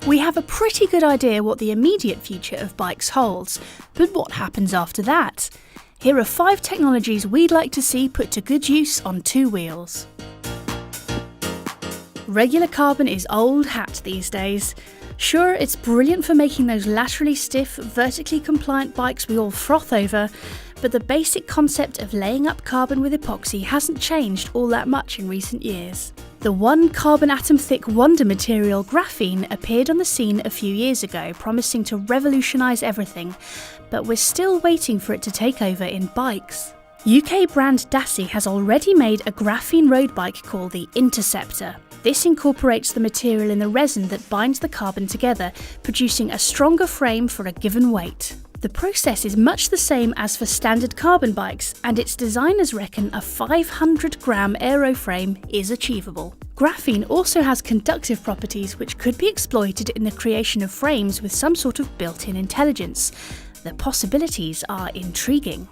We have a pretty good idea what the immediate future of bikes holds, but what happens after that? Here are 5 technologies we'd like to see put to good use on 2 wheels. Regular carbon is old hat these days. Sure, it's brilliant for making those laterally stiff, vertically compliant bikes we all froth over, but the basic concept of laying up carbon with epoxy hasn't changed all that much in recent years. The one carbon atom thick wonder material, graphene, appeared on the scene a few years ago, promising to revolutionise everything, but we're still waiting for it to take over in bikes. UK brand Dassie has already made a graphene road bike called the Interceptor. This incorporates the material in the resin that binds the carbon together, producing a stronger frame for a given weight. The process is much the same as for standard carbon bikes, and its designers reckon a 500-gram aeroframe is achievable. Graphene also has conductive properties which could be exploited in the creation of frames with some sort of built-in intelligence. The possibilities are intriguing.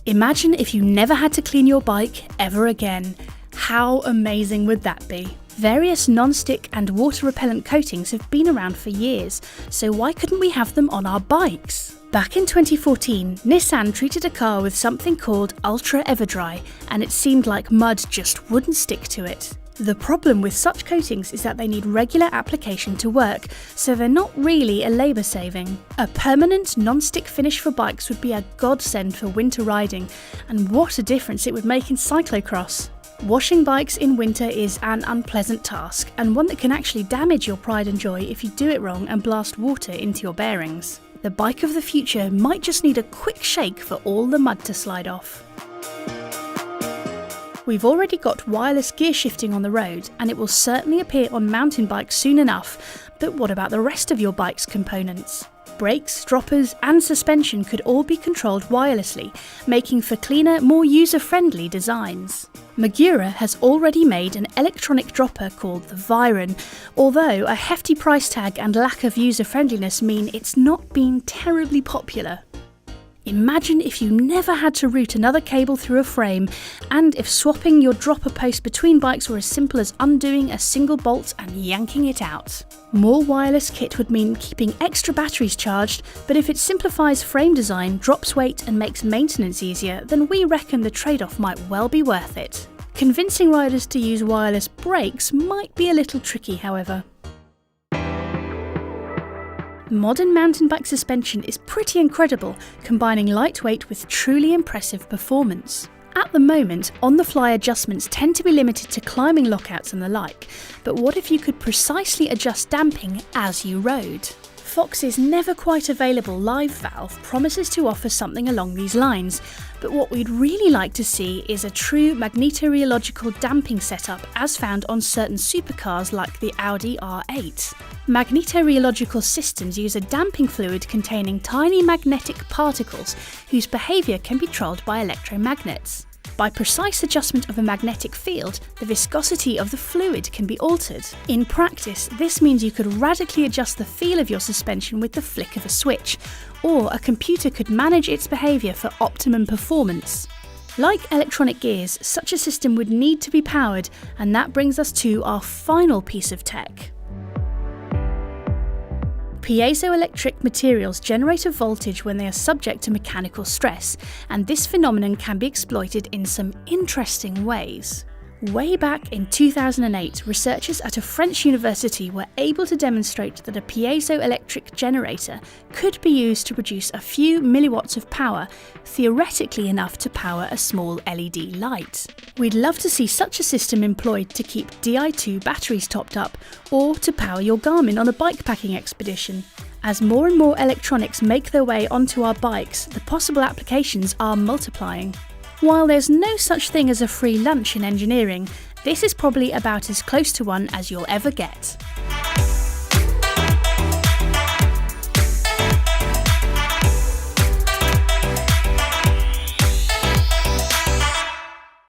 Imagine if you never had to clean your bike ever again. How amazing would that be? Various non-stick and water-repellent coatings have been around for years, so why couldn't we have them on our bikes? Back in 2014, Nissan treated a car with something called Ultra Everdry, and it seemed like mud just wouldn't stick to it. The problem with such coatings is that they need regular application to work, so they're not really a labour saving. A permanent non-stick finish for bikes would be a godsend for winter riding, and what a difference it would make in cyclocross. Washing bikes in winter is an unpleasant task, and one that can actually damage your pride and joy if you do it wrong and blast water into your bearings. The bike of the future might just need a quick shake for all the mud to slide off. We've already got wireless gear shifting on the road, and it will certainly appear on mountain bikes soon enough, but what about the rest of your bike's components? Brakes, droppers and suspension could all be controlled wirelessly, making for cleaner, more user-friendly designs. Magura has already made an electronic dropper called the Viron, although a hefty price tag and lack of user-friendliness mean it's not been terribly popular. Imagine if you never had to route another cable through a frame, and if swapping your dropper post between bikes were as simple as undoing a single bolt and yanking it out. More wireless kit would mean keeping extra batteries charged, but if it simplifies frame design, drops weight and makes maintenance easier, then we reckon the trade-off might well be worth it. Convincing riders to use wireless brakes might be a little tricky, however. Modern mountain bike suspension is pretty incredible, combining lightweight with truly impressive performance. At the moment, on-the-fly adjustments tend to be limited to climbing lockouts and the like, but what if you could precisely adjust damping as you rode? Fox's never quite available live valve promises to offer something along these lines, but what we'd really like to see is a true magnetorheological damping setup as found on certain supercars like the Audi R8. Magnetorheological systems use a damping fluid containing tiny magnetic particles whose behaviour can be controlled by electromagnets. By precise adjustment of a magnetic field, the viscosity of the fluid can be altered. In practice, this means you could radically adjust the feel of your suspension with the flick of a switch, or a computer could manage its behaviour for optimum performance. Like electronic gears, such a system would need to be powered, and that brings us to our final piece of tech. Piezoelectric materials generate a voltage when they are subject to mechanical stress, and this phenomenon can be exploited in some interesting ways. Way back in 2008, researchers at a French university were able to demonstrate that a piezoelectric generator could be used to produce a few milliwatts of power, theoretically enough to power a small LED light. We'd love to see such a system employed to keep Di2 batteries topped up, or to power your Garmin on a bikepacking expedition. As more and more electronics make their way onto our bikes, the possible applications are multiplying. While there's no such thing as a free lunch in engineering, this is probably about as close to one as you'll ever get.